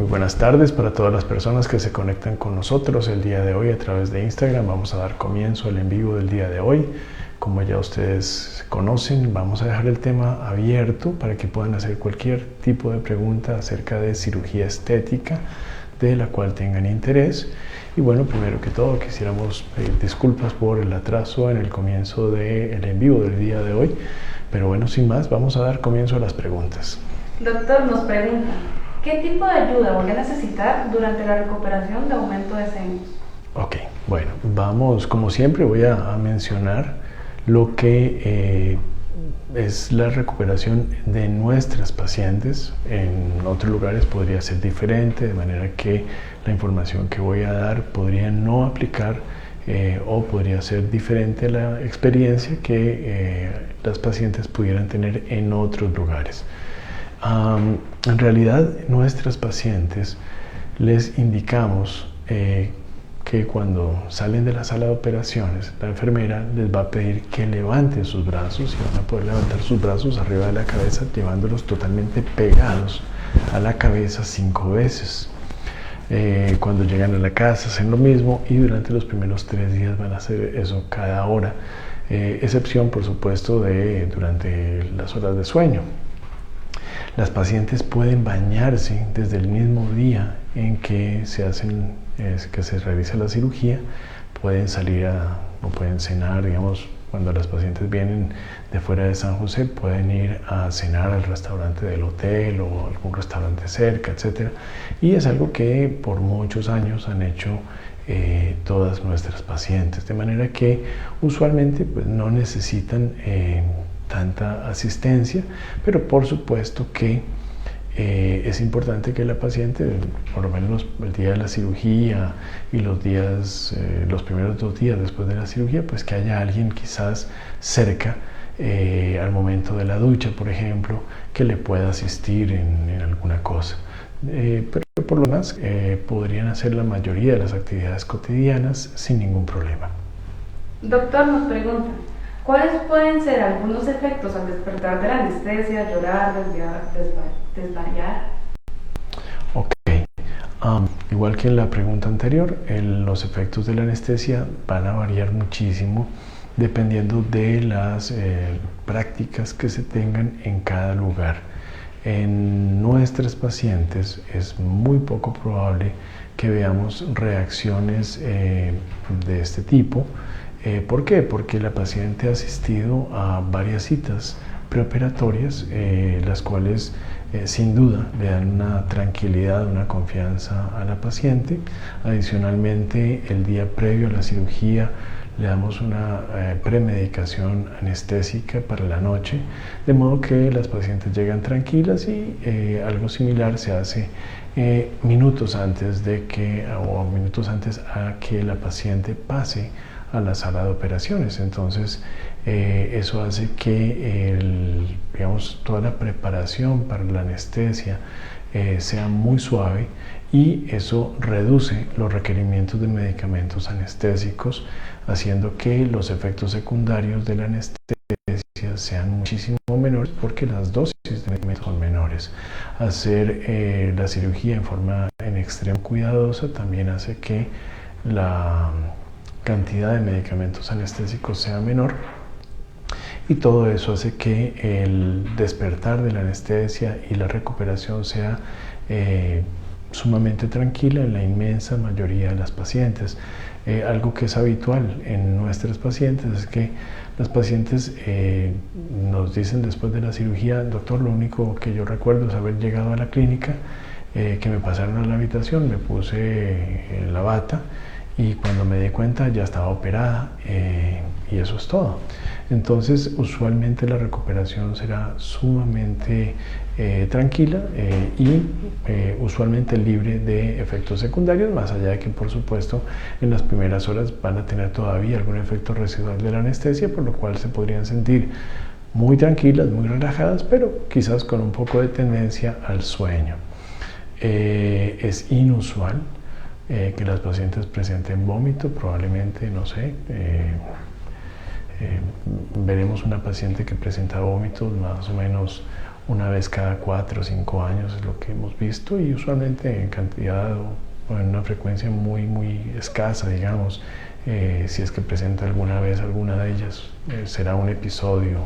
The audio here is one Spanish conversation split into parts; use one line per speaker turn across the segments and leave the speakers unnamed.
Muy buenas tardes para todas las personas que se conectan con nosotros el día de hoy a través de Instagram. Vamos a dar comienzo al en vivo del día de hoy. Como ya ustedes conocen, vamos a dejar el tema abierto para que puedan hacer cualquier tipo de pregunta acerca de cirugía estética de la cual tengan interés. Y bueno, primero que todo quisiéramos pedir disculpas por el atraso en el comienzo del en vivo del día de hoy. Pero bueno, sin más, vamos a dar comienzo a las preguntas.
Doctor, nos pregunta, ¿qué tipo de ayuda voy a necesitar durante la recuperación de aumento de senos?
Ok, bueno, vamos, como siempre voy a mencionar lo que es la recuperación de nuestras pacientes. En otros lugares podría ser diferente, de manera que la información que voy a dar podría no aplicar o podría ser diferente a la experiencia que las pacientes pudieran tener en otros lugares. En realidad, nuestras pacientes les indicamos que cuando salen de la sala de operaciones, la enfermera les va a pedir que levanten sus brazos y van a poder levantar sus brazos arriba de la cabeza, llevándolos totalmente pegados a la cabeza 5 veces. Cuando llegan a la casa hacen lo mismo y durante los primeros 3 días van a hacer eso cada hora, excepción por supuesto de durante las horas de sueño. Las pacientes pueden bañarse desde el mismo día en que se realiza la cirugía, pueden salir o pueden cenar, digamos, cuando las pacientes vienen de fuera de San José, pueden ir a cenar al restaurante del hotel o algún restaurante cerca, etc. Y es algo que por muchos años han hecho todas nuestras pacientes, de manera que usualmente pues, no necesitan tanta asistencia, pero por supuesto que es importante que la paciente, por lo menos el día de la cirugía y los primeros 2 días después de la cirugía, pues que haya alguien quizás cerca al momento de la ducha, por ejemplo, que le pueda asistir en alguna cosa. Pero por lo demás podrían hacer la mayoría de las actividades cotidianas sin ningún problema.
Doctor, nos pregunta, ¿cuáles pueden ser algunos efectos al despertar de la anestesia, llorar, desmayar?
Ok, igual que en la pregunta anterior, los efectos de la anestesia van a variar muchísimo dependiendo de las prácticas que se tengan en cada lugar. En nuestras pacientes es muy poco probable que veamos reacciones de este tipo. ¿Por qué? Porque la paciente ha asistido a varias citas preoperatorias, las cuales sin duda le dan una tranquilidad, una confianza a la paciente. Adicionalmente, el día previo a la cirugía le damos una premedicación anestésica para la noche, de modo que las pacientes llegan tranquilas y algo similar se hace minutos antes a que la paciente pase a la sala de operaciones. Entonces eso hace que toda la preparación para la anestesia sea muy suave y eso reduce los requerimientos de medicamentos anestésicos, haciendo que los efectos secundarios de la anestesia sean muchísimo menores porque las dosis de medicamentos son menores. Hacer la cirugía en extremo cuidadosa también hace que la cantidad de medicamentos anestésicos sea menor y todo eso hace que el despertar de la anestesia y la recuperación sea sumamente tranquila en la inmensa mayoría de las pacientes. Algo que es habitual en nuestras pacientes es que las pacientes nos dicen después de la cirugía: doctor, lo único que yo recuerdo es haber llegado a la clínica, que me pasaron a la habitación, me puse la bata y cuando me di cuenta ya estaba operada y eso es todo. Entonces usualmente la recuperación será sumamente tranquila y usualmente libre de efectos secundarios, más allá de que por supuesto en las primeras horas van a tener todavía algún efecto residual de la anestesia, por lo cual se podrían sentir muy tranquilas, muy relajadas, pero quizás con un poco de tendencia al sueño. Es inusual que las pacientes presenten vómito, probablemente, no sé, veremos una paciente que presenta vómitos más o menos una vez cada 4 o 5 años es lo que hemos visto, y usualmente en cantidad o en una frecuencia muy escasa, digamos. Si es que presenta alguna vez alguna de ellas, será un episodio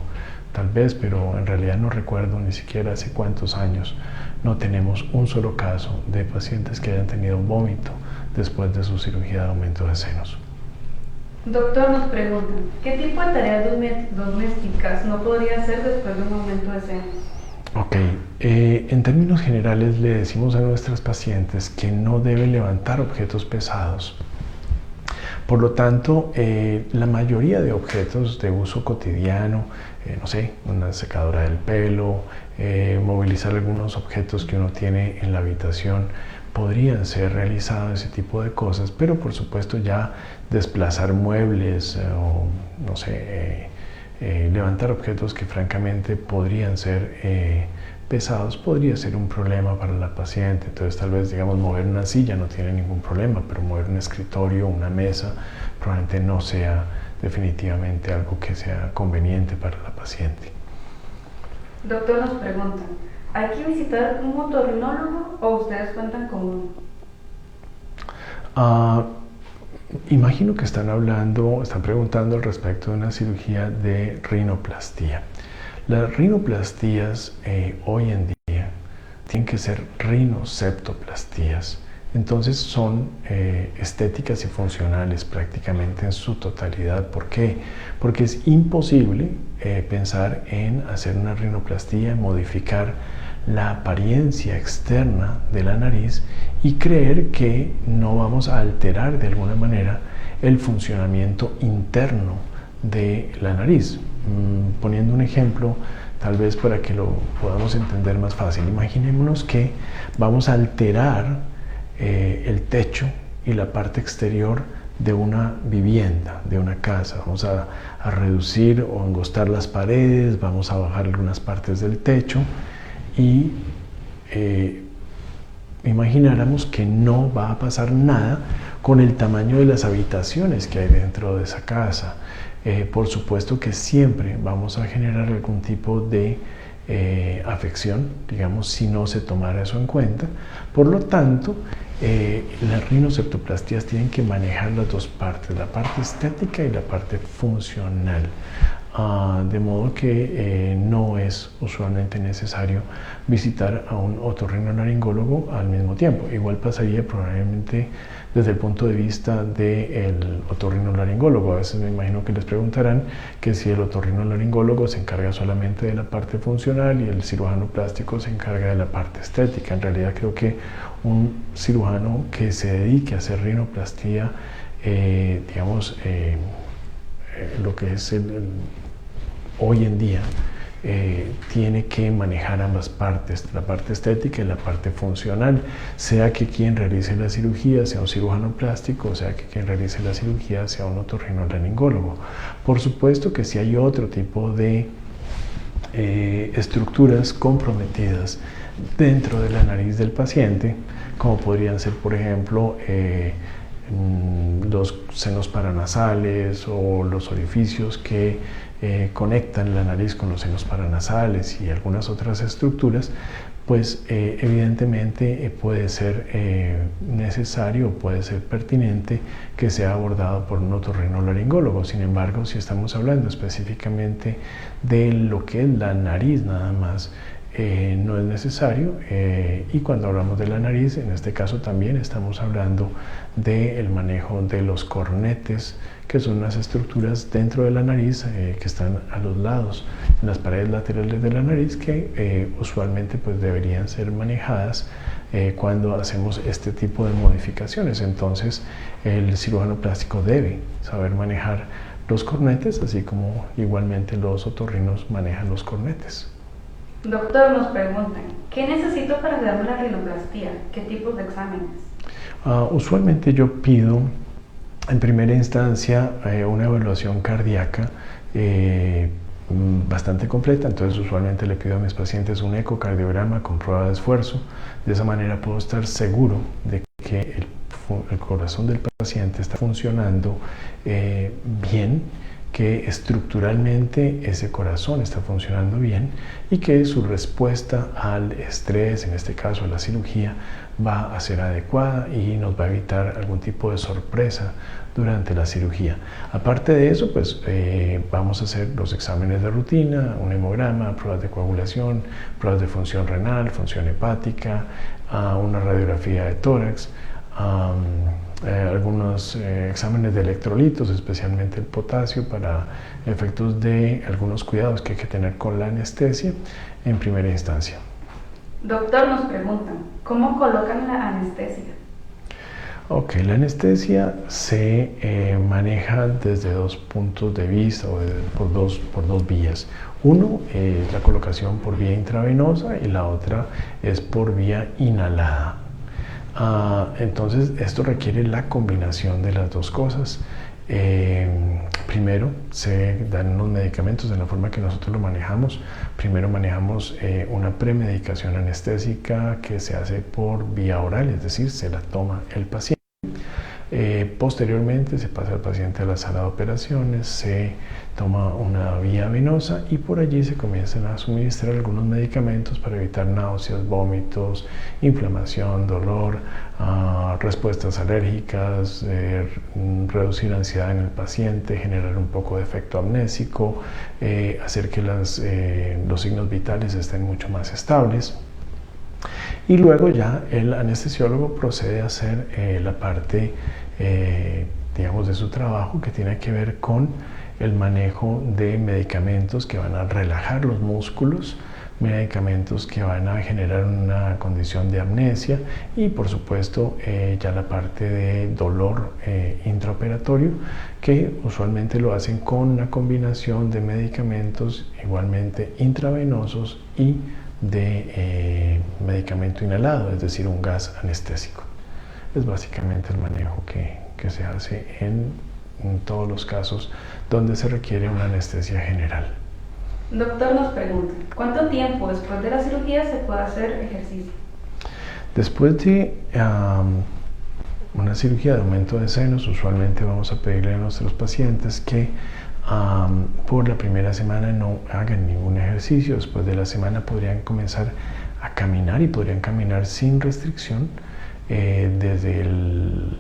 tal vez, pero en realidad no recuerdo ni siquiera hace cuántos años no tenemos un solo caso de pacientes que hayan tenido vómito después de su cirugía de aumento de senos.
Doctor, nos preguntan, ¿qué tipo de tareas domésticas no podría hacer después de un aumento de senos?
Ok, en términos generales le decimos a nuestras pacientes que no deben levantar objetos pesados. Por lo tanto, la mayoría de objetos de uso cotidiano, no sé, una secadora del pelo, movilizar algunos objetos que uno tiene en la habitación, podrían ser realizados ese tipo de cosas, pero por supuesto ya desplazar muebles o no sé, levantar objetos que francamente podrían ser pesados podría ser un problema para la paciente. Entonces tal vez, digamos, mover una silla no tiene ningún problema, pero mover un escritorio, una mesa, probablemente no sea definitivamente algo que sea conveniente para la paciente.
Doctor, nos preguntan, ¿hay que visitar un otorrinólogo o ustedes cuentan con uno?
Imagino que están preguntando al respecto de una cirugía de rinoplastía. Las rinoplastías hoy en día tienen que ser rinoseptoplastías. Entonces son estéticas y funcionales prácticamente en su totalidad. ¿Por qué? Porque es imposible pensar en hacer una rinoplastía, modificar la apariencia externa de la nariz y creer que no vamos a alterar de alguna manera el funcionamiento interno de la nariz. Poniendo un ejemplo, tal vez para que lo podamos entender más fácil, imaginémonos que vamos a alterar el techo y la parte exterior de una vivienda, de una casa. Vamos a reducir o angostar las paredes, vamos a bajar algunas partes del techo y imagináramos que no va a pasar nada con el tamaño de las habitaciones que hay dentro de esa casa. Por supuesto que siempre vamos a generar algún tipo de afección, digamos, si no se tomara eso en cuenta. Por lo tanto, las rinoseptoplastías tienen que manejar las dos partes, la parte estética y la parte funcional. De modo que no es usualmente necesario visitar a un otorrinolaringólogo al mismo tiempo. Igual pasaría probablemente desde el punto de vista del otorrinolaringólogo. A veces me imagino que les preguntarán que si el otorrinolaringólogo se encarga solamente de la parte funcional y el cirujano plástico se encarga de la parte estética. En realidad creo que un cirujano que se dedique a hacer rinoplastía, digamos, lo que es hoy en día, tiene que manejar ambas partes, la parte estética y la parte funcional, sea que quien realice la cirugía sea un cirujano plástico, o sea que quien realice la cirugía sea un otorrinolaringólogo. Por supuesto que si hay otro tipo de estructuras comprometidas dentro de la nariz del paciente, como podrían ser, por ejemplo, los senos paranasales o los orificios que conectan la nariz con los senos paranasales y algunas otras estructuras, pues evidentemente puede ser necesario o puede ser pertinente que sea abordado por un otorrinolaringólogo. Sin embargo, si estamos hablando específicamente de lo que es la nariz nada más, no es necesario, y cuando hablamos de la nariz, en este caso también estamos hablando del manejo de los cornetes, que son unas estructuras dentro de la nariz que están a los lados, en las paredes laterales de la nariz, que usualmente pues deberían ser manejadas cuando hacemos este tipo de modificaciones. Entonces el cirujano plástico debe saber manejar los cornetes, así como igualmente los otorrinos manejan los cornetes.
Doctor, nos preguntan, ¿qué necesito para hacerme la rinoplastía? ¿Qué tipos de exámenes?
Usualmente yo pido en primera instancia una evaluación cardíaca bastante completa. Entonces usualmente le pido a mis pacientes un ecocardiograma con prueba de esfuerzo. De esa manera puedo estar seguro de que el corazón del paciente está funcionando bien que estructuralmente ese corazón está funcionando bien y que su respuesta al estrés, en este caso a la cirugía, va a ser adecuada y nos va a evitar algún tipo de sorpresa durante la cirugía. Aparte de eso, pues vamos a hacer los exámenes de rutina, un hemograma, pruebas de coagulación, pruebas de función renal, función hepática, una radiografía de tórax, algunos exámenes de electrolitos, especialmente el potasio, para efectos de algunos cuidados que hay que tener con la anestesia en primera instancia.
Doctor, nos preguntan, ¿cómo colocan la anestesia?
Ok, la anestesia se maneja desde dos puntos de vista o por dos vías. Uno es la colocación por vía intravenosa y la otra es por vía inhalada. Entonces esto requiere la combinación de las dos cosas. Primero se dan unos medicamentos de la forma que nosotros lo manejamos. Primero manejamos una premedicación anestésica que se hace por vía oral, es decir, se la toma el paciente. Posteriormente se pasa al paciente a la sala de operaciones, se toma una vía venosa y por allí se comienzan a suministrar algunos medicamentos para evitar náuseas, vómitos, inflamación, dolor, respuestas alérgicas, reducir ansiedad en el paciente, generar un poco de efecto amnésico, hacer que los signos vitales estén mucho más estables. Y luego ya el anestesiólogo procede a hacer la parte, digamos, de su trabajo que tiene que ver con el manejo de medicamentos que van a relajar los músculos, medicamentos que van a generar una condición de amnesia y por supuesto ya la parte de dolor intraoperatorio, que usualmente lo hacen con una combinación de medicamentos igualmente intravenosos y de medicamento inhalado, es decir, un gas anestésico. Es básicamente el manejo que se hace en todos los casos donde se requiere una anestesia general.
Doctor, nos pregunta, ¿cuánto tiempo después de la cirugía se puede hacer ejercicio?
Después de una cirugía de aumento de senos, usualmente vamos a pedirle a nuestros pacientes que por la primera semana no hagan ningún ejercicio. Después de la semana podrían comenzar a caminar y podrían caminar sin restricción desde el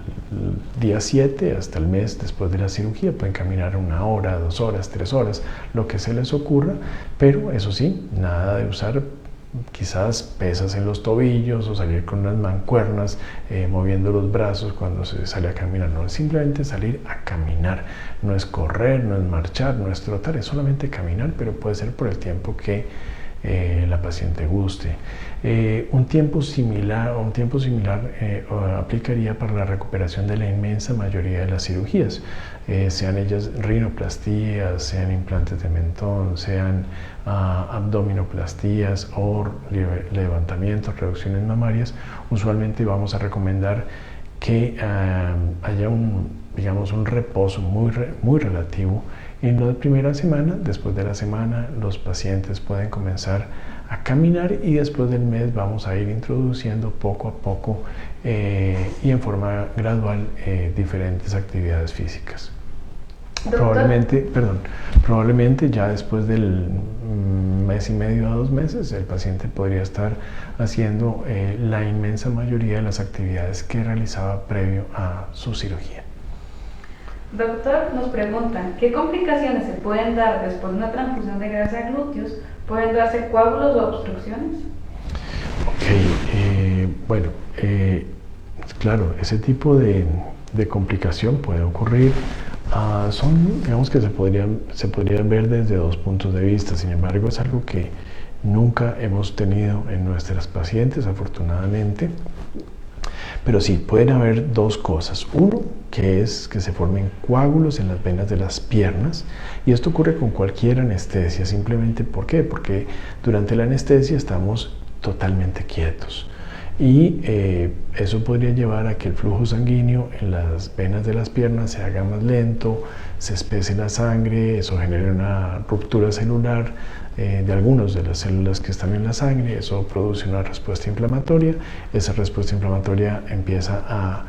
día 7 hasta el mes después de la cirugía. Pueden caminar 1 hora, 2 horas, 3 horas, lo que se les ocurra, pero eso sí, nada de usar quizás pesas en los tobillos o salir con unas mancuernas moviendo los brazos cuando se sale a caminar. No es simplemente salir a caminar, no es correr, no es marchar, no es trotar, es solamente caminar, pero puede ser por el tiempo que la paciente guste. Un tiempo similar aplicaría para la recuperación de la inmensa mayoría de las cirugías, sean ellas rinoplastías, sean implantes de mentón, sean abdominoplastías o levantamientos, reducciones mamarias. Usualmente vamos a recomendar que haya un reposo muy relativo en la primera semana. Después de la semana los pacientes pueden comenzar a caminar y después del mes vamos a ir introduciendo poco a poco y en forma gradual diferentes actividades físicas. Probablemente ya después del mes y medio a 2 meses el paciente podría estar haciendo la inmensa mayoría de las actividades que realizaba previo a su cirugía.
Doctor, nos preguntan, ¿qué complicaciones se pueden dar después de una transfusión de grasa a glúteos? ¿Pueden darse coágulos o obstrucciones?
Claro, ese tipo de complicación puede ocurrir. Digamos que se podrían ver desde 2 puntos de vista. Sin embargo, es algo que nunca hemos tenido en nuestras pacientes, afortunadamente. Pero sí, pueden haber 2 cosas. Uno, que es que se formen coágulos en las venas de las piernas, y esto ocurre con cualquier anestesia. Simplemente, ¿por qué? Porque durante la anestesia estamos totalmente quietos y eso podría llevar a que el flujo sanguíneo en las venas de las piernas se haga más lento, se espese la sangre, eso genera una ruptura celular de algunas de las células que están en la sangre, eso produce una respuesta inflamatoria. Esa respuesta inflamatoria empieza a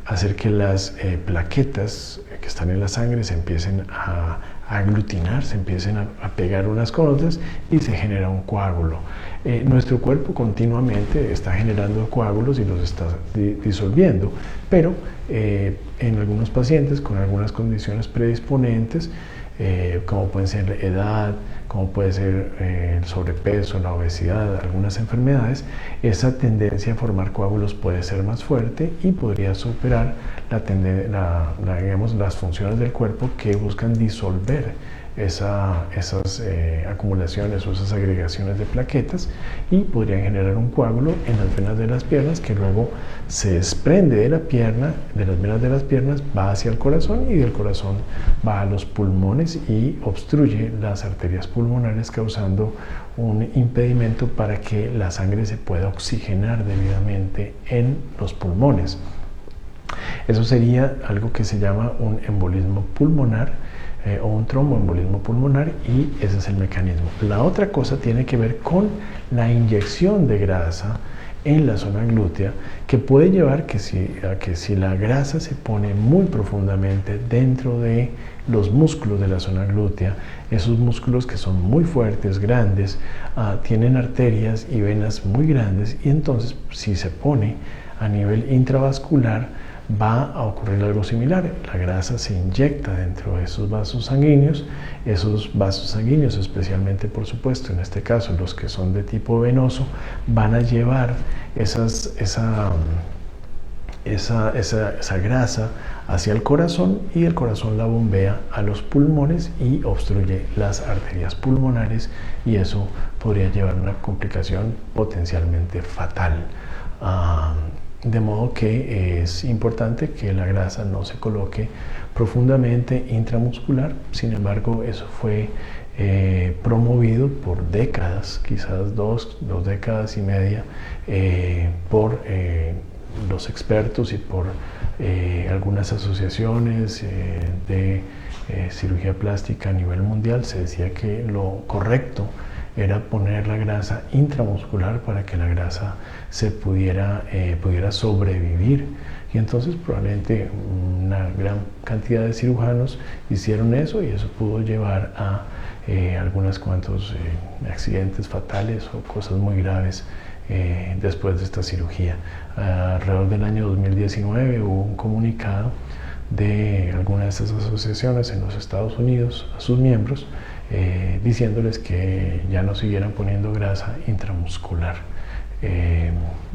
hacer que las plaquetas que están en la sangre se empiecen a a aglutinar, se empiecen a pegar unas con otras y se genera un coágulo. Nuestro cuerpo continuamente está generando coágulos y los está disolviendo, pero en algunos pacientes con algunas condiciones predisponentes, como pueden ser la edad, como puede ser el sobrepeso, la obesidad, algunas enfermedades, esa tendencia a formar coágulos puede ser más fuerte y podría superar digamos, las funciones del cuerpo que buscan disolver esas acumulaciones o esas agregaciones de plaquetas y podrían generar un coágulo en las venas de las piernas que luego se desprende de la pierna, de las venas de las piernas, va hacia el corazón y del corazón va a los pulmones y obstruye las arterias pulmonares, causando un impedimento para que la sangre se pueda oxigenar debidamente en los pulmones. Eso sería algo que se llama un embolismo pulmonar o un tromboembolismo pulmonar, y ese es el mecanismo. La otra cosa tiene que ver con la inyección de grasa en la zona glútea, que puede llevar a que si la grasa se pone muy profundamente dentro de los músculos de la zona glútea, esos músculos que son muy fuertes, grandes, tienen arterias y venas muy grandes, y entonces si se pone a nivel intravascular va a ocurrir algo similar. La grasa se inyecta dentro de esos vasos sanguíneos, especialmente por supuesto en este caso los que son de tipo venoso, van a llevar esa grasa hacia el corazón, y el corazón la bombea a los pulmones y obstruye las arterias pulmonares, y eso podría llevar a una complicación potencialmente fatal. De modo que es importante que la grasa no se coloque profundamente intramuscular. Sin embargo, eso fue promovido por décadas, quizás dos décadas y media, por los expertos y por algunas asociaciones de cirugía plástica a nivel mundial. Se decía que lo correcto era poner la grasa intramuscular para que la grasa se pudiera sobrevivir, y entonces probablemente una gran cantidad de cirujanos hicieron eso, y eso pudo llevar a algunos cuantos accidentes fatales o cosas muy graves después de esta cirugía. Alrededor del año 2019 hubo un comunicado de algunas de estas asociaciones en los Estados Unidos a sus miembros, diciéndoles que ya no siguieran poniendo grasa intramuscular,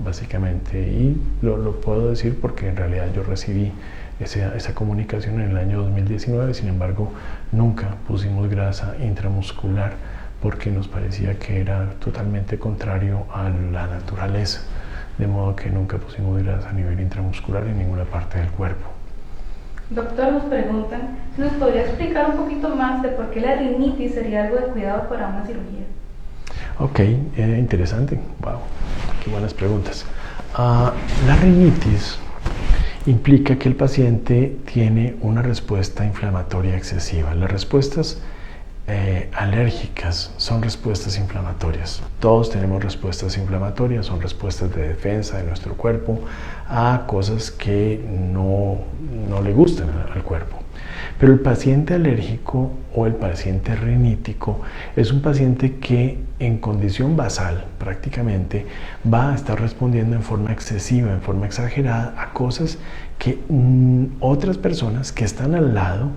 básicamente. Y lo puedo decir porque en realidad yo recibí esa comunicación en el año 2019, sin embargo nunca pusimos grasa intramuscular porque nos parecía que era totalmente contrario a la naturaleza, de modo que nunca pusimos grasa a nivel intramuscular en ninguna parte del cuerpo.
Doctor, nos preguntan si nos podría explicar un poquito más de por qué la rinitis sería algo de cuidado para una cirugía.
Ok, interesante. Wow, qué buenas preguntas. La rinitis implica que el paciente tiene una respuesta inflamatoria excesiva. Las respuestas alérgicas son respuestas inflamatorias. Todos tenemos respuestas inflamatorias, son respuestas de defensa de nuestro cuerpo a cosas que no le gustan al cuerpo. Pero el paciente alérgico o el paciente rinítico es un paciente que en condición basal prácticamente va a estar respondiendo en forma excesiva, en forma exagerada a cosas que otras personas que están al lado,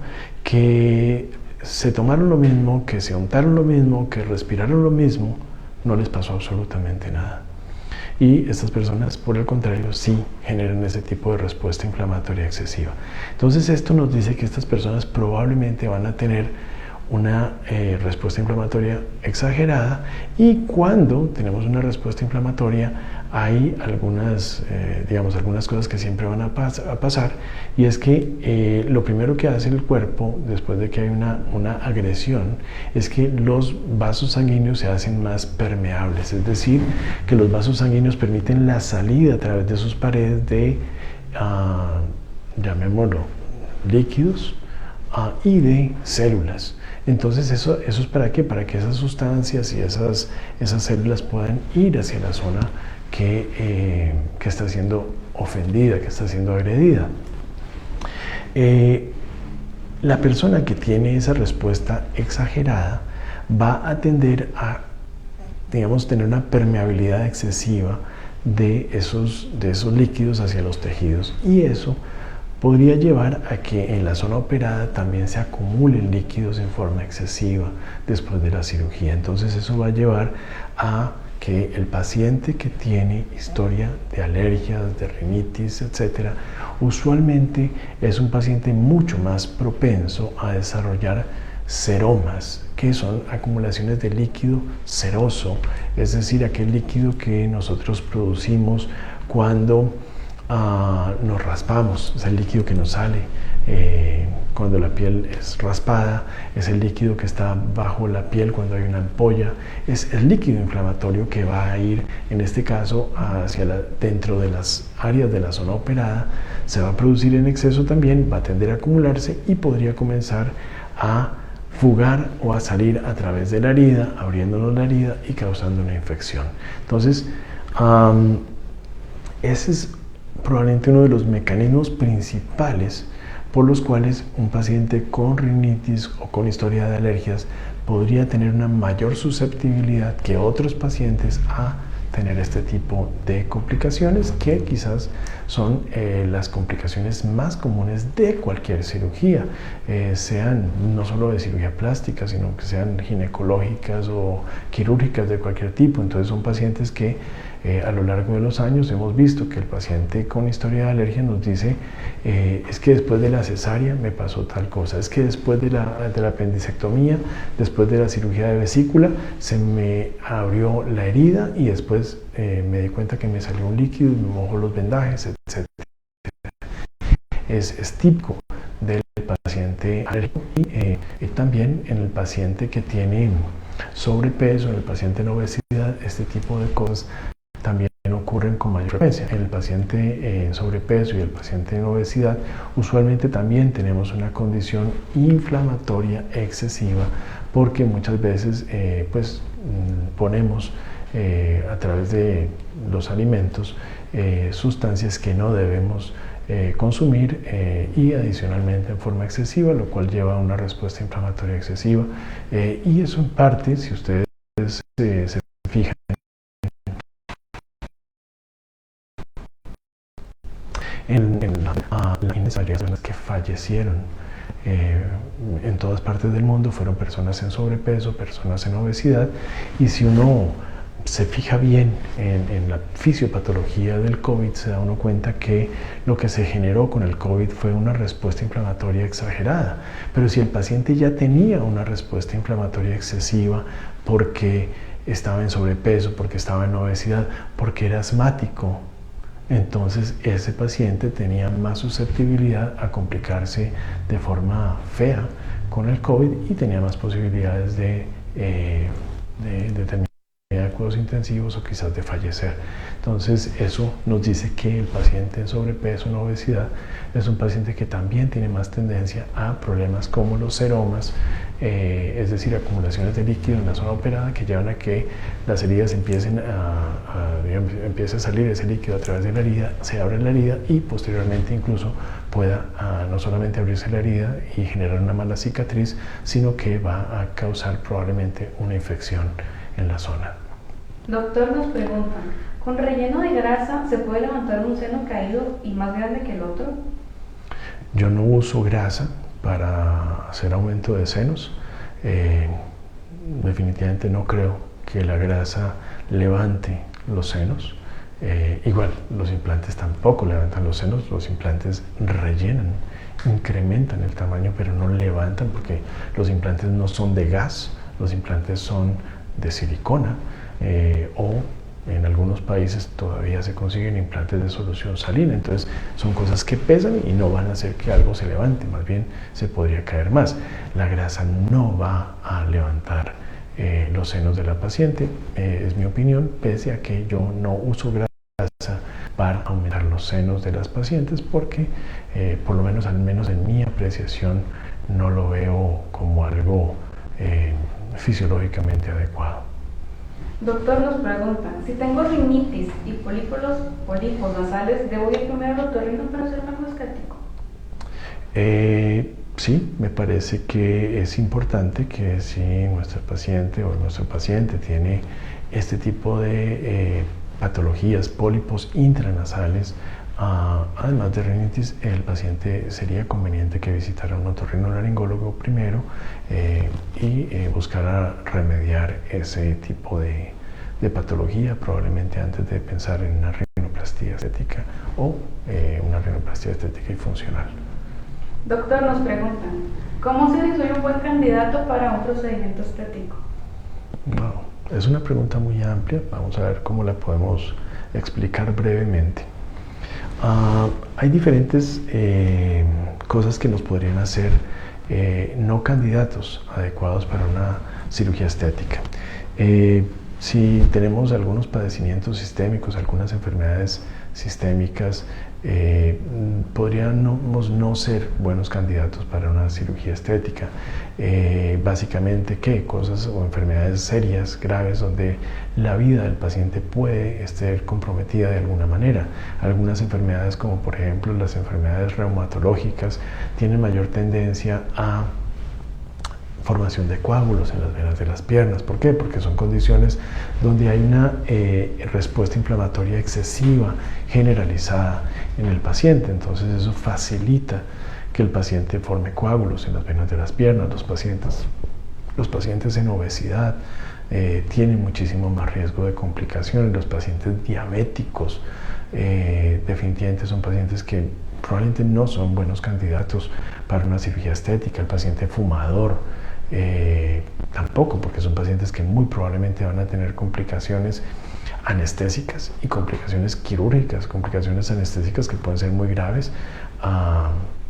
que se tomaron lo mismo, que se untaron lo mismo, que respiraron lo mismo, no les pasó absolutamente nada. Y estas personas, por el contrario, sí generan ese tipo de respuesta inflamatoria excesiva. Entonces esto nos dice que estas personas probablemente van a tener una respuesta inflamatoria exagerada, y cuando tenemos una respuesta inflamatoria hay algunas cosas que siempre van a pasar, y es que lo primero que hace el cuerpo después de que hay una agresión es que los vasos sanguíneos se hacen más permeables, es decir, que los vasos sanguíneos permiten la salida a través de sus paredes de, llamémoslo, líquidos y de células. Entonces eso es ¿para qué? Para que esas sustancias y esas células puedan ir hacia la zona que está siendo ofendida, que está siendo agredida. la persona que tiene esa respuesta exagerada va a tender a, digamos, tener una permeabilidad excesiva de esos líquidos hacia los tejidos, y eso podría llevar a que en la zona operada también se acumulen líquidos en forma excesiva después de la cirugía. Entonces eso va a llevar a que el paciente que tiene historia de alergias, de rinitis, etcétera, usualmente es un paciente mucho más propenso a desarrollar seromas, que son acumulaciones de líquido seroso, es decir, aquel líquido que nosotros producimos cuando nos raspamos, es el líquido que nos sale cuando la piel es raspada, es el líquido que está bajo la piel cuando hay una ampolla, es el líquido inflamatorio que va a ir, en este caso, dentro de las áreas de la zona operada, se va a producir en exceso también, va a tender a acumularse y podría comenzar a fugar o a salir a través de la herida, abriéndonos la herida y causando una infección. Entonces, ese es probablemente uno de los mecanismos principales por los cuales un paciente con rinitis o con historia de alergias podría tener una mayor susceptibilidad que otros pacientes a tener este tipo de complicaciones, que quizás son las complicaciones más comunes de cualquier cirugía, sean no solo de cirugía plástica, sino que sean ginecológicas o quirúrgicas de cualquier tipo. Entonces son pacientes que a lo largo de los años hemos visto que el paciente con historia de alergia nos dice es que después de la cesárea me pasó tal cosa, es que después de la apendicectomía, después de la cirugía de vesícula, se me abrió la herida y después me di cuenta que me salió un líquido y me mojó los vendajes, etc. Es típico del paciente alérgico y también en el paciente que tiene sobrepeso, en el paciente en obesidad, este tipo de cosas también ocurren con mayor frecuencia. En el paciente en sobrepeso y el paciente en obesidad, usualmente también tenemos una condición inflamatoria excesiva, porque muchas veces ponemos a través de los alimentos sustancias que no debemos consumir y adicionalmente en forma excesiva, lo cual lleva a una respuesta inflamatoria excesiva, y eso en parte, si ustedes se fijan en las personas que fallecieron en todas partes del mundo fueron personas en sobrepeso, personas en obesidad, y si uno se fija bien en la fisiopatología del COVID, se da uno cuenta que lo que se generó con el COVID fue una respuesta inflamatoria exagerada. Pero si el paciente ya tenía una respuesta inflamatoria excesiva porque estaba en sobrepeso, porque estaba en obesidad, porque era asmático, entonces ese paciente tenía más susceptibilidad a complicarse de forma fea con el COVID y tenía más posibilidades de terminar de cuidados intensivos o quizás de fallecer. Entonces eso nos dice que el paciente en sobrepeso, en obesidad, es un paciente que también tiene más tendencia a problemas como los seromas, es decir, acumulaciones de líquido en la zona operada que llevan a que las heridas empiece a salir ese líquido a través de la herida, se abre la herida y posteriormente incluso pueda no solamente abrirse la herida y generar una mala cicatriz, sino que va a causar probablemente una infección en la zona.
Doctor, nos preguntan, ¿con relleno de grasa se puede levantar un seno caído y más grande que el otro?
Yo no uso grasa para hacer aumento de senos. Definitivamente no creo que la grasa levante los senos. Igual, los implantes tampoco levantan los senos, los implantes rellenan, incrementan el tamaño, pero no levantan, porque los implantes no son de gas, los implantes son de silicona, o en algunos países todavía se consiguen implantes de solución salina. Entonces son cosas que pesan y no van a hacer que algo se levante, más bien se podría caer más. La grasa no va a levantar los senos de la paciente, es mi opinión, pese a que yo no uso grasa para aumentar los senos de las pacientes, porque por lo menos, al menos en mi apreciación, no lo veo como algo fisiológicamente adecuado.
Doctor, nos preguntan, si tengo rinitis y pólipos nasales, ¿debo ir primero al otorrino para hacer un ajuste estético?
Sí, me parece que es importante que si nuestro paciente o nuestro paciente tiene este tipo de patologías, pólipos intranasales, además de rinitis, el paciente sería conveniente que visitara a un otorrinolaringólogo primero y buscara remediar ese tipo de patología, probablemente antes de pensar en una rinoplastia estética o una rinoplastia estética y funcional.
Doctor, nos preguntan, ¿cómo se dice un buen candidato para un procedimiento estético?
Wow, es una pregunta muy amplia, vamos a ver cómo la podemos explicar brevemente. Hay diferentes cosas que nos podrían hacer no candidatos adecuados para una cirugía estética. Si tenemos algunos padecimientos sistémicos, algunas enfermedades sistémicas, podríamos no ser buenos candidatos para una cirugía estética. Básicamente, ¿qué? Cosas o enfermedades serias, graves, donde la vida del paciente puede estar comprometida de alguna manera. Algunas enfermedades, como por ejemplo las enfermedades reumatológicas, tienen mayor tendencia a formación de coágulos en las venas de las piernas. ¿Por qué? Porque son condiciones donde hay una respuesta inflamatoria excesiva, generalizada en el paciente. Entonces eso facilita que el paciente forme coágulos en las venas de las piernas. Los pacientes en obesidad tienen muchísimo más riesgo de complicaciones. Los pacientes diabéticos definitivamente son pacientes que probablemente no son buenos candidatos para una cirugía estética. El paciente fumador tampoco, porque son pacientes que muy probablemente van a tener complicaciones anestésicas y complicaciones quirúrgicas, complicaciones anestésicas que pueden ser muy graves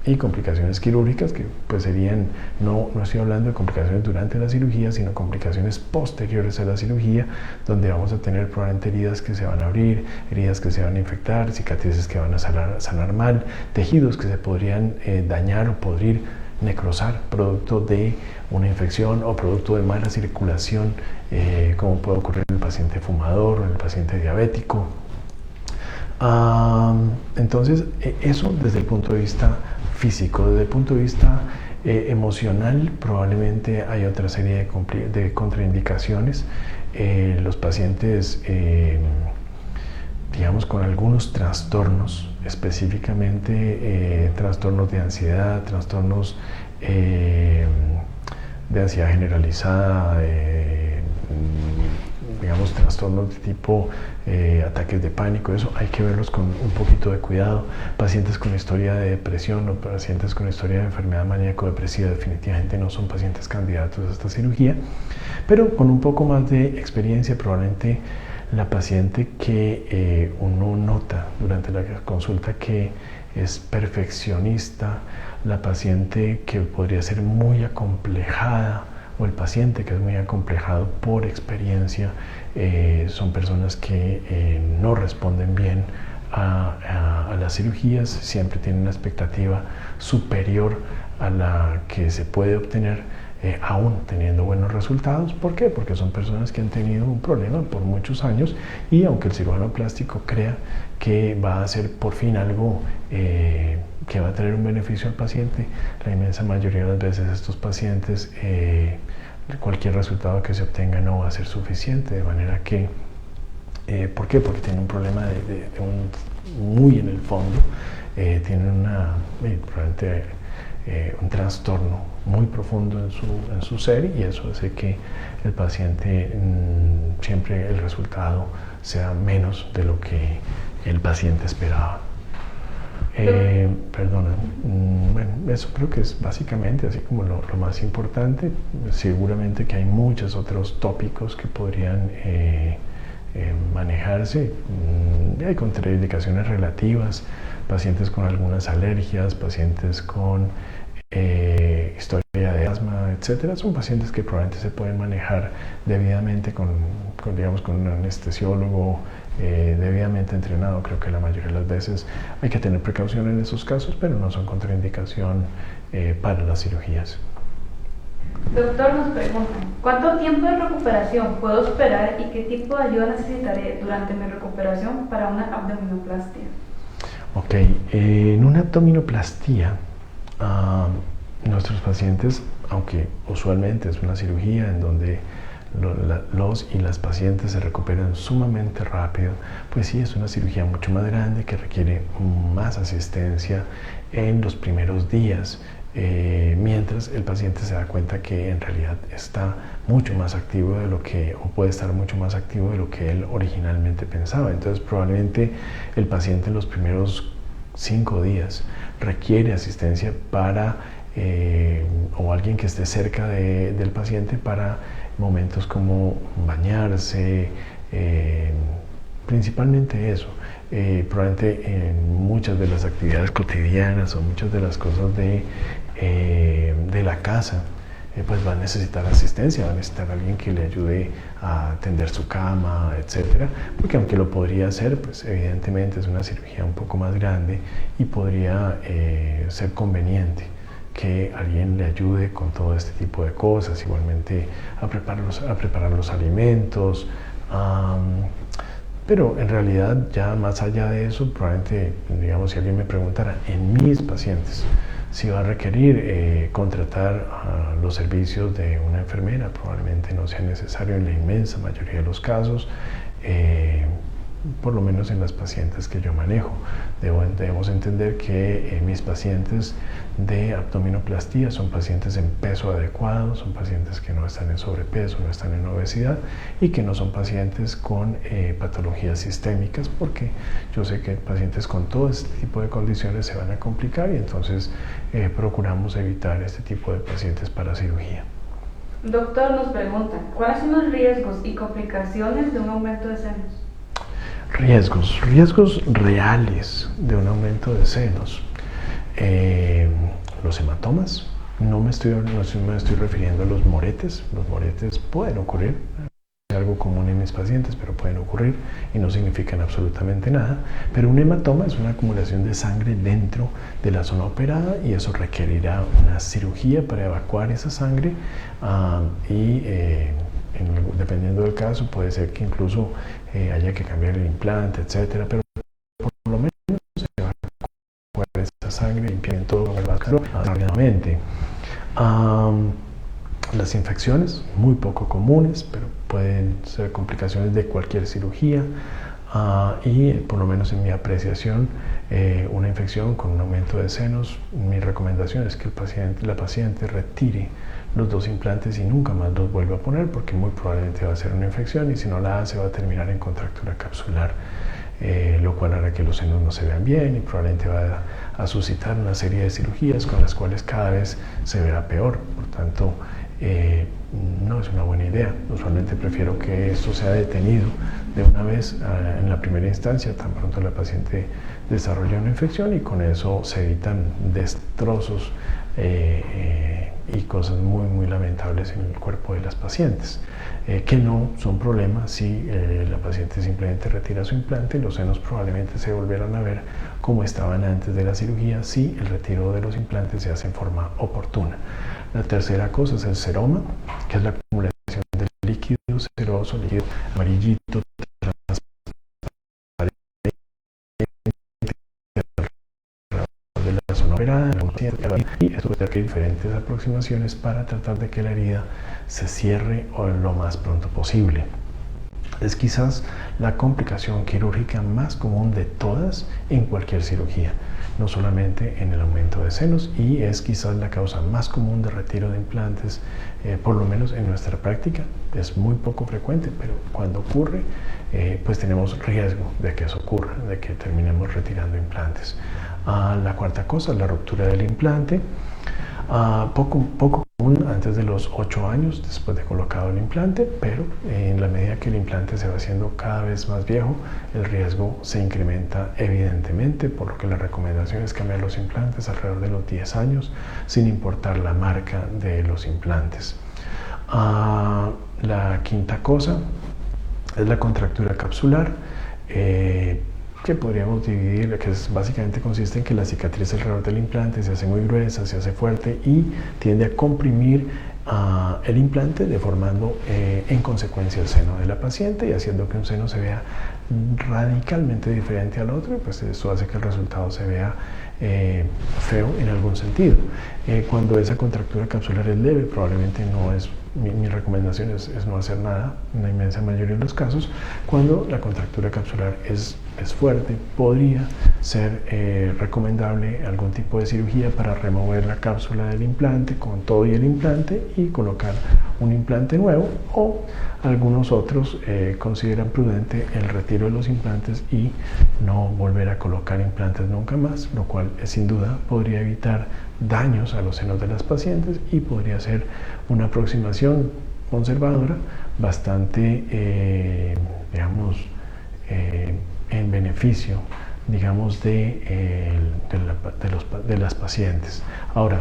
y complicaciones quirúrgicas que pues serían, no estoy hablando de complicaciones durante la cirugía, sino complicaciones posteriores a la cirugía, donde vamos a tener probablemente heridas que se van a abrir, heridas que se van a infectar, cicatrices que van a sanar mal, tejidos que se podrían dañar o podrir, necrosar producto de una infección o producto de mala circulación, como puede ocurrir en el paciente fumador o en el paciente diabético. Entonces, eso desde el punto de vista físico. Desde el punto de vista emocional, probablemente hay otra serie de contraindicaciones. Los pacientes, digamos, con algunos trastornos, específicamente trastornos de ansiedad, trastornos de ansiedad generalizada, digamos, trastornos de tipo ataques de pánico, eso hay que verlos con un poquito de cuidado. Pacientes con historia de depresión o pacientes con historia de enfermedad maníaco-depresiva definitivamente no son pacientes candidatos a esta cirugía, pero con un poco más de experiencia, probablemente la paciente que uno nota durante la consulta que es perfeccionista, la paciente que podría ser muy acomplejada, o el paciente que es muy acomplejado por experiencia, son personas que no responden bien a las cirugías, siempre tienen una expectativa superior a la que se puede obtener aún teniendo buenos resultados. ¿Por qué? Porque son personas que han tenido un problema por muchos años y aunque el cirujano plástico crea que va a hacer por fin algo que va a tener un beneficio al paciente, la inmensa mayoría de las veces estos pacientes cualquier resultado que se obtenga no va a ser suficiente, de manera que ¿por qué? Porque tienen un problema muy en el fondo, tienen probablemente un trastorno muy profundo en su ser, y eso hace que el paciente siempre el resultado sea menos de lo que el paciente esperaba. Bueno, eso creo que es básicamente así como lo más importante. Seguramente que hay muchos otros tópicos que podrían manejarse. Hay contraindicaciones relativas, pacientes con algunas alergias, pacientes con historia de asma, etcétera. Son pacientes que probablemente se pueden manejar debidamente digamos, con un anestesiólogo debidamente entrenado. Creo que la mayoría de las veces hay que tener precaución en esos casos, pero no son contraindicación para las cirugías.
Doctor, nos preguntan, ¿cuánto tiempo de recuperación puedo esperar y qué tipo de ayuda necesitaré durante mi recuperación para una abdominoplastia?
Ok, en una abdominoplastia nuestros pacientes, aunque usualmente es una cirugía en donde los y las pacientes se recuperan sumamente rápido, pues sí es una cirugía mucho más grande que requiere más asistencia en los primeros días, mientras el paciente se da cuenta que en realidad está mucho más activo de lo que, o puede estar mucho más activo de lo que él originalmente pensaba. Entonces probablemente el paciente en los primeros 5 días requiere asistencia para o alguien que esté cerca del paciente para momentos como bañarse, principalmente eso. Probablemente en muchas de las actividades cotidianas o muchas de las cosas de la casa, pues va a necesitar asistencia, va a necesitar alguien que le ayude a tender su cama, etcétera, porque aunque lo podría hacer, pues evidentemente es una cirugía un poco más grande y podría ser conveniente que alguien le ayude con todo este tipo de cosas, igualmente a preparar los alimentos, pero en realidad ya más allá de eso, probablemente, digamos, si alguien me preguntara en mis pacientes si va a requerir contratar los servicios de una enfermera, probablemente no sea necesario en la inmensa mayoría de los casos, por lo menos en las pacientes que yo manejo. Debemos entender que mis pacientes de abdominoplastía son pacientes en peso adecuado, son pacientes que no están en sobrepeso, no están en obesidad y que no son pacientes con patologías sistémicas, porque yo sé que pacientes con todo este tipo de condiciones se van a complicar y entonces procuramos evitar este tipo de pacientes para cirugía.
Doctor, nos pregunta, ¿cuáles son los riesgos y complicaciones de un aumento de senos?
Riesgos reales de un aumento de senos. Los hematomas, no me estoy refiriendo a los moretes. Los moretes pueden ocurrir, es algo común en mis pacientes, pero pueden ocurrir y no significan absolutamente nada. Pero un hematoma es una acumulación de sangre dentro de la zona operada y eso requerirá una cirugía para evacuar esa sangre dependiendo del caso puede ser que incluso haya que cambiar el implante, etcétera, pero por lo menos se va a evacuar esa sangre, limpiar todo el vascular rápidamente. Las infecciones, muy poco comunes, pero pueden ser complicaciones de cualquier cirugía. Y por lo menos en mi apreciación, una infección con un aumento de senos, mi recomendación es que la paciente retire los 2 implantes y nunca más los vuelva a poner, porque muy probablemente va a ser una infección y si no la hace va a terminar en contractura capsular, lo cual hará que los senos no se vean bien y probablemente va a suscitar una serie de cirugías con las cuales cada vez se verá peor. Por tanto, no es una buena idea. Usualmente prefiero que esto sea detenido de una vez en la primera instancia, tan pronto la paciente desarrolla una infección, y con eso se evitan destrozos y cosas muy muy lamentables en el cuerpo de las pacientes, que no son problemas si la paciente simplemente retira su implante y los senos probablemente se volverán a ver como estaban antes de la cirugía si el retiro de los implantes se hace en forma oportuna. La tercera cosa es el seroma, que es la acumulación del líquido seroso, líquido amarillito, de la zona operada, y esto puede requerir diferentes aproximaciones para tratar de que la herida se cierre lo más pronto posible. Es quizás la complicación quirúrgica más común de todas en cualquier cirugía, no solamente en el aumento de senos, y es quizás la causa más común de retiro de implantes, por lo menos en nuestra práctica. Es muy poco frecuente, pero cuando ocurre, pues tenemos riesgo de que eso ocurra, de que terminemos retirando implantes. La cuarta cosa es la ruptura del implante. Poco común antes de los 8 años después de colocado el implante, pero en la medida que el implante se va haciendo cada vez más viejo, el riesgo se incrementa evidentemente, por lo que la recomendación es cambiar los implantes alrededor de los 10 años, sin importar la marca de los implantes. La quinta cosa es la contractura capsular, que podríamos dividir, que básicamente consiste en que la cicatriz alrededor del implante se hace muy gruesa, se hace fuerte y tiende a comprimir el implante, deformando en consecuencia el seno de la paciente y haciendo que un seno se vea radicalmente diferente al otro, y pues eso hace que el resultado se vea feo en algún sentido. Cuando esa contractura capsular es leve, probablemente no es, mi recomendación es no hacer nada en la inmensa mayoría de los casos. Cuando la contractura capsular es fuerte, podría ser recomendable algún tipo de cirugía para remover la cápsula del implante con todo y el implante y colocar un implante nuevo, o algunos otros consideran prudente el retiro de los implantes y no volver a colocar implantes nunca más, lo cual sin duda podría evitar daños a los senos de las pacientes y podría ser una aproximación conservadora bastante, digamos, en beneficio, digamos, de las pacientes. Ahora,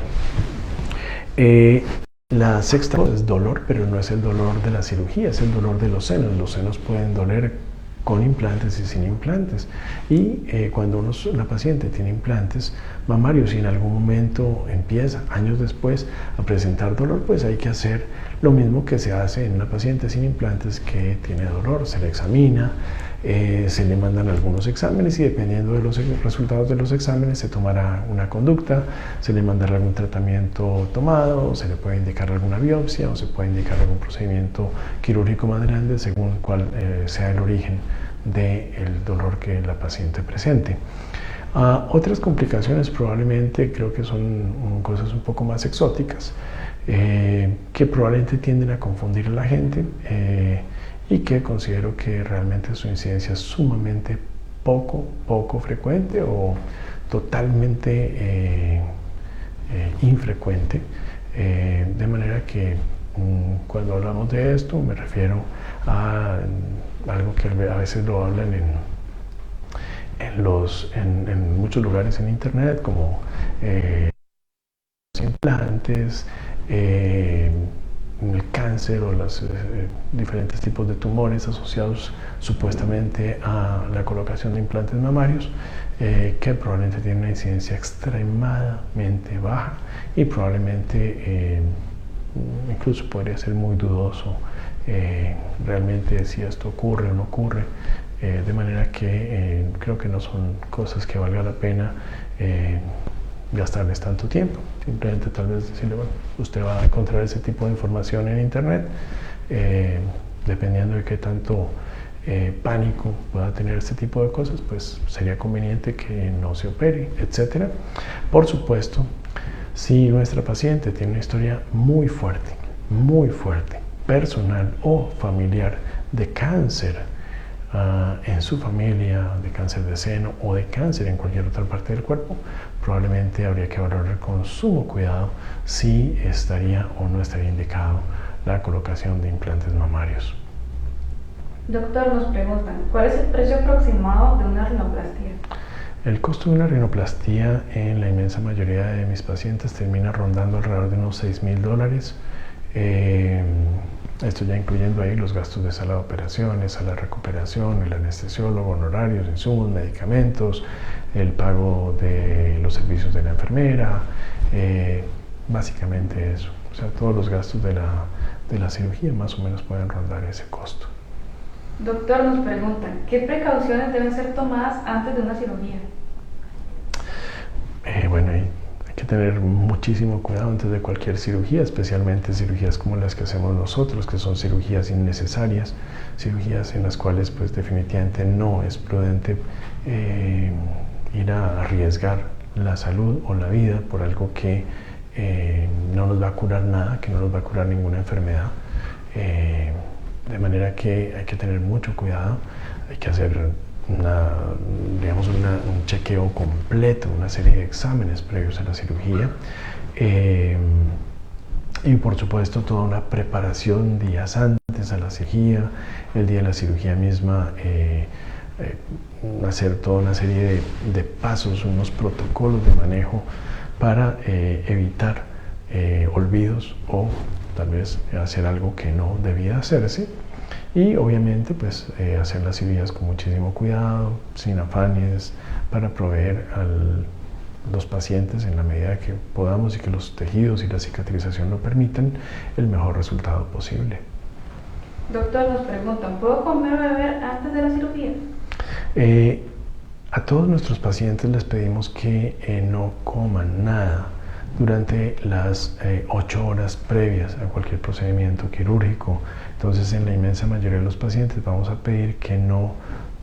la sexta cosa es dolor, pero no es el dolor de la cirugía, es el dolor de los senos. Los senos pueden doler con implantes y sin implantes. Y cuando la paciente tiene implantes mamarios y en algún momento empieza, años después, a presentar dolor, pues hay que hacer lo mismo que se hace en una paciente sin implantes que tiene dolor. Se le examina, se le mandan algunos exámenes y dependiendo de los resultados de los exámenes se tomará una conducta, se le mandará algún tratamiento tomado, se le puede indicar alguna biopsia o se puede indicar algún procedimiento quirúrgico más grande según cuál sea el origen del dolor que la paciente presente. Otras complicaciones probablemente creo que son cosas un poco más exóticas que probablemente tienden a confundir a la gente y que considero que realmente su incidencia es sumamente poco frecuente o totalmente infrecuente, de manera que cuando hablamos de esto me refiero a algo que a veces lo hablan en muchos lugares en internet, como los implantes, el cáncer o los diferentes tipos de tumores asociados supuestamente a la colocación de implantes mamarios, que probablemente tienen una incidencia extremadamente baja y probablemente incluso podría ser muy dudoso realmente si esto ocurre o no ocurre, de manera que creo que no son cosas que valga la pena gastarles tanto tiempo. Simplemente tal vez decirle, bueno, usted va a encontrar ese tipo de información en internet, dependiendo de qué tanto pánico pueda tener este tipo de cosas, pues sería conveniente que no se opere, etcétera. Por supuesto, si nuestra paciente tiene una historia muy fuerte, personal o familiar de cáncer en su familia, de cáncer de seno o de cáncer en cualquier otra parte del cuerpo, probablemente habría que valorar con sumo cuidado si estaría o no estaría indicado la colocación de implantes mamarios.
Doctor, nos preguntan, ¿cuál es el precio aproximado de una rinoplastia?
El costo de una rinoplastia en la inmensa mayoría de mis pacientes termina rondando alrededor de unos $6,000. Esto ya incluyendo ahí los gastos de sala de operaciones, sala de recuperación, el anestesiólogo, honorarios, insumos, medicamentos, el pago de los servicios de la enfermera, básicamente eso. O sea, todos los gastos de la cirugía más o menos pueden rondar ese costo.
Doctor, nos preguntan, ¿qué precauciones deben ser tomadas antes de una cirugía?
Bueno, hay que tener muchísimo cuidado antes de cualquier cirugía, especialmente cirugías como las que hacemos nosotros, que son cirugías innecesarias, cirugías en las cuales pues definitivamente no es prudente ir a arriesgar la salud o la vida por algo que no nos va a curar nada, que no nos va a curar ninguna enfermedad. De manera que hay que tener mucho cuidado, hay que hacer un chequeo completo, una serie de exámenes previos a la cirugía y por supuesto toda una preparación días antes a la cirugía, el día de la cirugía misma, hacer toda una serie de pasos, unos protocolos de manejo para evitar olvidos o tal vez hacer algo que no debía hacerse y obviamente pues hacer las cirugías con muchísimo cuidado, sin afanes, para proveer a los pacientes en la medida que podamos y que los tejidos y la cicatrización lo permitan, el mejor resultado posible.
Doctor, nos preguntan, ¿puedo comer o beber antes de la cirugía?
Eh, a todos nuestros pacientes les pedimos que no coman nada durante las 8 horas previas a cualquier procedimiento quirúrgico. Entonces, en la inmensa mayoría de los pacientes vamos a pedir que no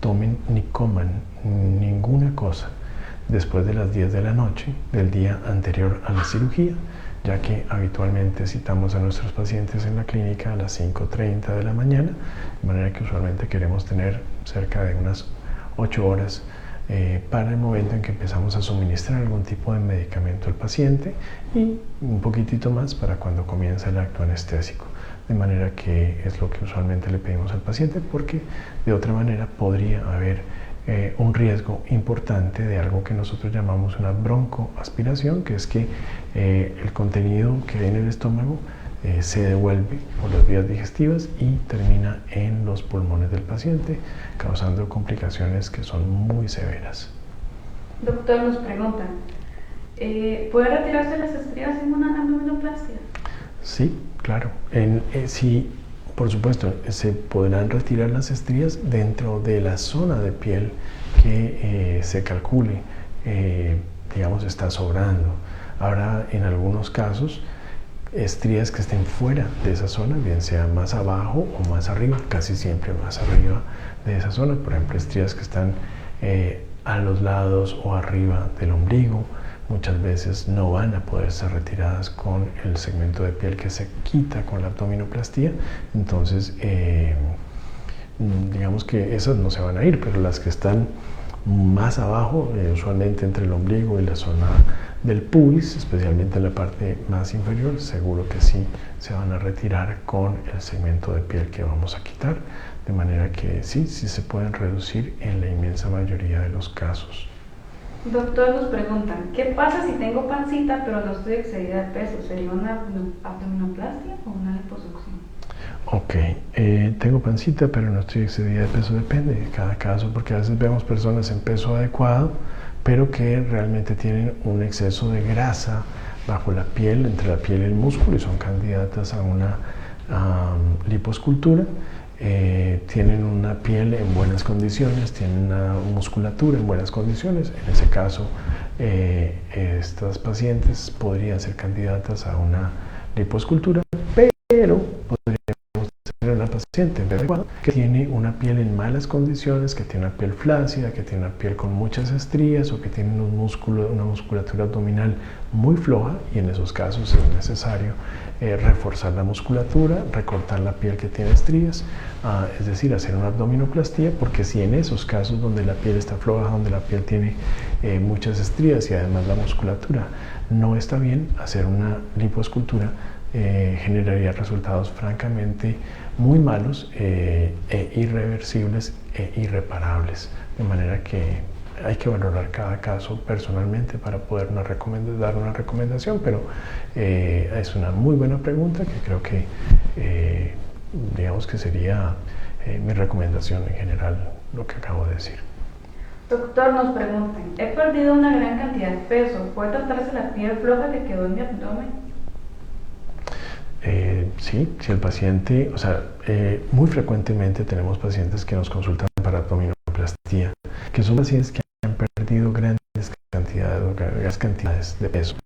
tomen ni coman ninguna cosa después de las 10 de la noche del día anterior a la cirugía, ya que habitualmente citamos a nuestros pacientes en la clínica a las 5:30 de la mañana, de manera que usualmente queremos tener cerca de unas 8 horas para el momento en que empezamos a suministrar algún tipo de medicamento al paciente y un poquitito más para cuando comienza el acto anestésico. De manera que es lo que usualmente le pedimos al paciente, porque de otra manera podría haber un riesgo importante de algo que nosotros llamamos una broncoaspiración, que es que el contenido que hay en el estómago se devuelve por las vías digestivas y termina en los pulmones del paciente, causando complicaciones que son muy severas.
Doctor, nos preguntan, ¿puede retirarse las estrías en una abdominoplastia?
Sí, claro. Sí, por supuesto, se podrán retirar las estrías dentro de la zona de piel que se calcule, digamos, está sobrando. Ahora, en algunos casos, estrías que estén fuera de esa zona, bien sea más abajo o más arriba, casi siempre más arriba de esa zona, por ejemplo, estrías que están a los lados o arriba del ombligo, muchas veces no van a poder ser retiradas con el segmento de piel que se quita con la abdominoplastía. Entonces, digamos que esas no se van a ir, pero las que están más abajo, usualmente entre el ombligo y la zona del pubis, especialmente en la parte más inferior, seguro que sí se van a retirar con el segmento de piel que vamos a quitar, de manera que sí se pueden reducir en la inmensa mayoría de los casos.
Doctor, nos preguntan, ¿qué pasa si tengo pancita pero no estoy excedida de peso? ¿Sería una abdominoplastia o una liposucción?
Ok, tengo pancita pero no estoy excedida de peso, depende de cada caso, porque a veces vemos personas en peso adecuado pero que realmente tienen un exceso de grasa bajo la piel, entre la piel y el músculo, y son candidatas a una liposcultura. Tienen una piel en buenas condiciones, tienen una musculatura en buenas condiciones. En ese caso, estas pacientes podrían ser candidatas a una liposcultura, pero podríamos tener una paciente que tiene una piel en malas condiciones, que tiene una piel flácida, que tiene una piel con muchas estrías o que tiene una musculatura abdominal muy floja, y en esos casos es necesario reforzar la musculatura, recortar la piel que tiene estrías, es decir, hacer una abdominoplastía, porque si en esos casos donde la piel está floja, donde la piel tiene muchas estrías y además la musculatura no está bien, hacer una liposcultura generaría resultados francamente muy malos, irreversibles e irreparables, de manera que hay que valorar cada caso personalmente para poder dar una recomendación, pero es una muy buena pregunta que creo que digamos que sería mi recomendación en general lo que acabo de decir.
Doctor, nos preguntan, he perdido una gran cantidad de peso, ¿puede tratarse la piel floja que quedó en mi abdomen?
Sí, si el paciente, muy frecuentemente tenemos pacientes que nos consultan para abdominoplastía, que son pacientes que han perdido grandes cantidades de peso.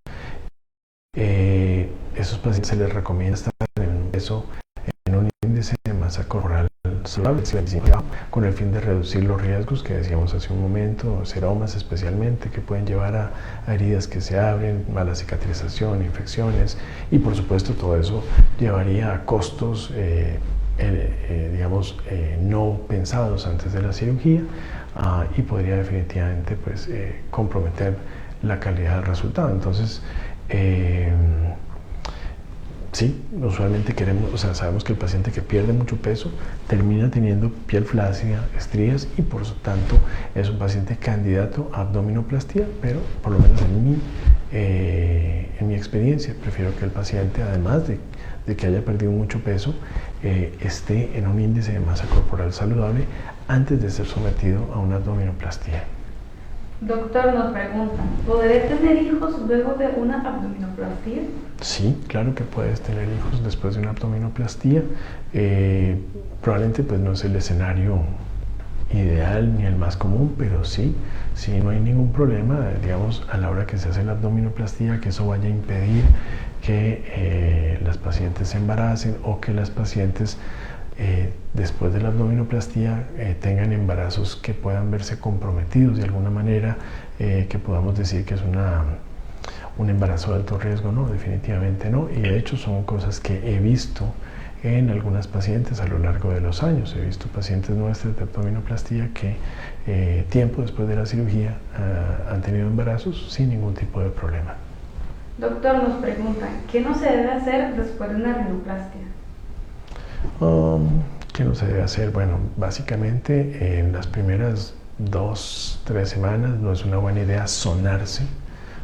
Esos pacientes se les recomienda estar en un peso, en un índice de masa corporal saludable, con el fin de reducir los riesgos que decíamos hace un momento, seromas especialmente, que pueden llevar a heridas que se abren, mala cicatrización, infecciones, y por supuesto todo eso llevaría a costos no pensados antes de la cirugía, y podría definitivamente comprometer la calidad del resultado. Entonces, sí, usualmente sabemos que el paciente que pierde mucho peso termina teniendo piel flácida, estrías, y por lo tanto es un paciente candidato a abdominoplastía, pero por lo menos en mi experiencia prefiero que el paciente, además de que haya perdido mucho peso, esté en un índice de masa corporal saludable antes de ser sometido a una abdominoplastía.
Doctor, nos preguntan, ¿podré tener hijos luego de una abdominoplastía?
Sí, claro que puedes tener hijos después de una abdominoplastía. Probablemente no es el escenario ideal ni el más común, pero sí no hay ningún problema, digamos, a la hora que se hace la abdominoplastía, que eso vaya a impedir que las pacientes se embaracen o que las pacientes después de la abdominoplastía tengan embarazos que puedan verse comprometidos de alguna manera, que podamos decir que es un embarazo de alto riesgo. No, definitivamente no, y de hecho son cosas que he visto en algunas pacientes a lo largo de los años. He visto pacientes nuestras de abdominoplastía que tiempo después de la cirugía han tenido embarazos sin ningún tipo de problema.
Doctor, nos preguntan, ¿qué no se debe hacer después de una rinoplastia?
¿Qué no se debe hacer? Bueno, básicamente en las primeras 2-3 semanas no es una buena idea sonarse,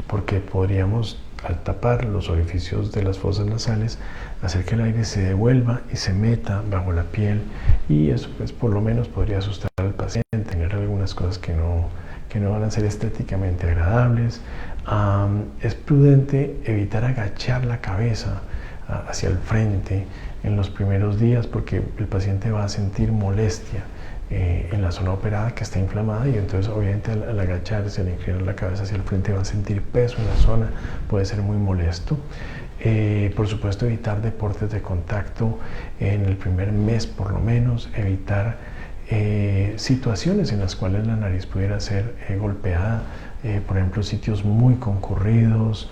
porque podríamos, al tapar los orificios de las fosas nasales, hacer que el aire se devuelva y se meta bajo la piel, y eso pues por lo menos podría asustar al paciente, tener algunas cosas que no van a ser estéticamente agradables. Es prudente evitar agachar la cabeza hacia el frente en los primeros días, porque el paciente va a sentir molestia en la zona operada que está inflamada, y entonces obviamente al agacharse, al inclinar la cabeza hacia el frente, va a sentir peso en la zona, puede ser muy molesto. Por supuesto, evitar deportes de contacto en el primer mes por lo menos, evitar situaciones en las cuales la nariz pudiera ser golpeada, por ejemplo sitios muy concurridos.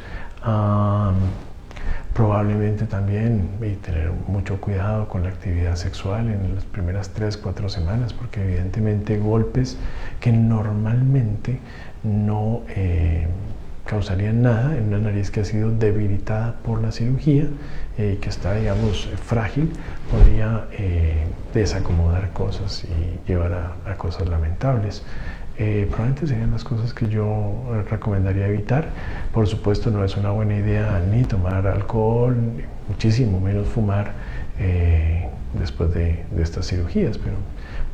Probablemente también tener mucho cuidado con la actividad sexual en las primeras 3-4 semanas, porque evidentemente golpes que normalmente no causarían nada en una nariz que ha sido debilitada por la cirugía, que está, digamos, frágil, podría desacomodar cosas y llevar a cosas lamentables. Probablemente serían las cosas que yo recomendaría evitar. Por supuesto, no es una buena idea ni tomar alcohol, muchísimo menos fumar después de estas cirugías, pero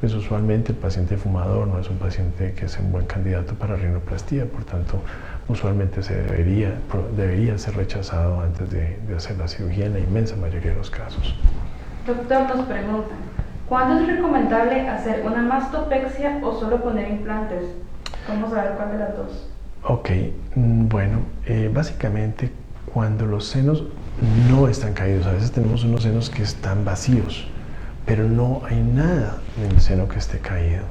pues usualmente el paciente fumador no es un paciente que sea un buen candidato para rinoplastia, por tanto usualmente debería ser rechazado antes de hacer la cirugía en la inmensa mayoría de los casos.
Doctor, nos preguntan, ¿cuándo es recomendable hacer una mastopexia o solo poner implantes? ¿Cómo saber cuál de las dos?
Ok, bueno, básicamente cuando los senos no están caídos, a veces tenemos unos senos que están vacíos, pero no hay nada en el seno que esté caído.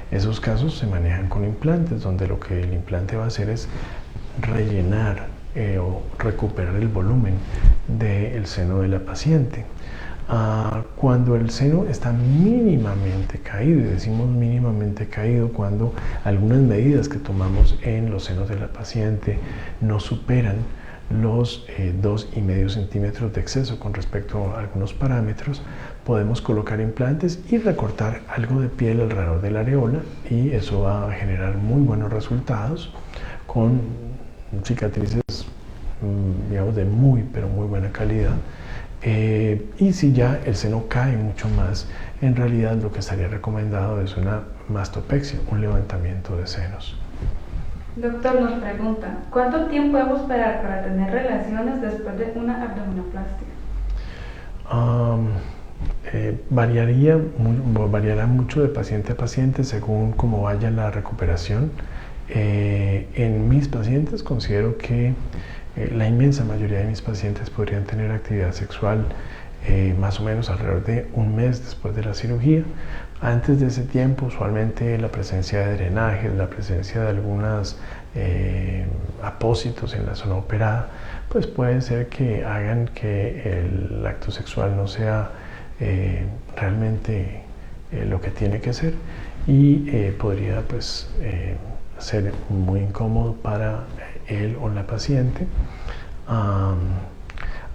Esos casos se manejan con implantes, donde lo que el implante va a hacer es rellenar o recuperar el volumen del seno de la paciente. Cuando el seno está mínimamente caído, y decimos mínimamente caído cuando algunas medidas que tomamos en los senos de la paciente no superan los 2,5 centímetros de exceso con respecto a algunos parámetros, podemos colocar implantes y recortar algo de piel alrededor de la areola, y eso va a generar muy buenos resultados con cicatrices, digamos, de muy buena calidad. Y si ya el seno cae mucho más, en realidad lo que estaría recomendado es una mastopexia, un levantamiento de senos.
Doctor, nos pregunta, ¿cuánto tiempo debo esperar para tener relaciones después de una abdominoplastia?
Variará mucho de paciente a paciente según cómo vaya la recuperación. En mis pacientes considero que la inmensa mayoría de mis pacientes podrían tener actividad sexual más o menos alrededor de un mes después de la cirugía. Antes de ese tiempo, usualmente la presencia de drenajes, la presencia de algunos apósitos en la zona operada, pues puede ser que hagan que el acto sexual no sea realmente lo que tiene que ser, y podría pues ser muy incómodo para él o la paciente.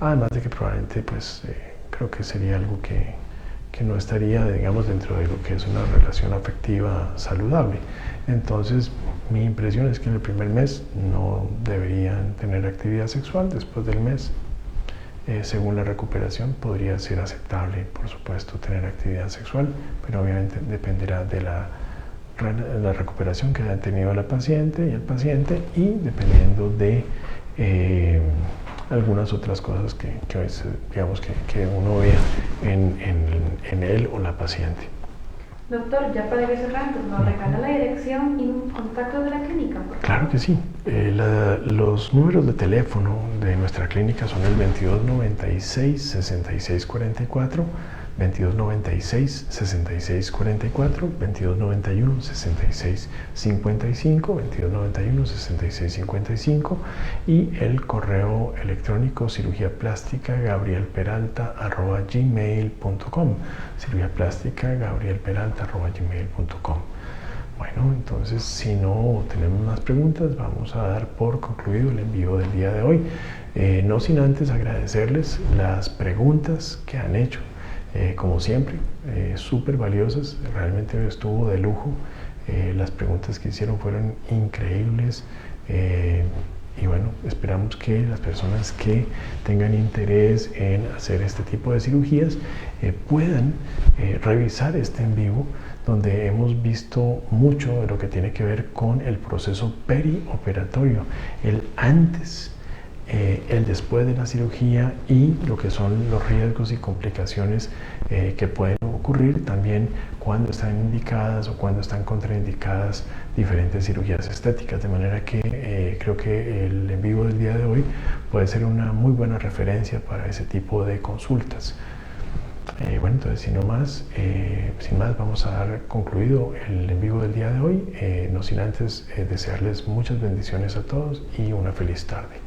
Además de que probablemente pues creo que sería algo que no estaría, digamos, dentro de lo que es una relación afectiva saludable. Entonces mi impresión es que en el primer mes no deberían tener actividad sexual. Después del mes, según la recuperación, podría ser aceptable, por supuesto, tener actividad sexual, pero obviamente dependerá de la recuperación que haya tenido la paciente y el paciente, y dependiendo de algunas otras cosas que digamos que uno vea en él o la paciente.
Doctor, ya para ir cerrando, ¿nos regala la dirección y un contacto de la clínica, por favor?
Claro que sí. Los números de teléfono de nuestra clínica son el 2296-6644, 2296-6644, 2291-6655, 2291-6655 y el correo electrónico cirugiaplástica@gmail.com, cirugiaplástica@gmail.com. Bueno, entonces si no tenemos más preguntas, vamos a dar por concluido el envío del día de hoy. No sin antes agradecerles las preguntas que han hecho. Como siempre, súper valiosas, realmente estuvo de lujo. Las preguntas que hicieron fueron increíbles. Y bueno, esperamos que las personas que tengan interés en hacer este tipo de cirugías puedan revisar este en vivo, donde hemos visto mucho de lo que tiene que ver con el proceso perioperatorio, el antes, el después de la cirugía y lo que son los riesgos y complicaciones que pueden ocurrir también cuando están indicadas o cuando están contraindicadas diferentes cirugías estéticas, de manera que creo que el en vivo del día de hoy puede ser una muy buena referencia para ese tipo de consultas. Bueno, entonces sin más vamos a dar concluido el en vivo del día de hoy, no sin antes desearles muchas bendiciones a todos y una feliz tarde.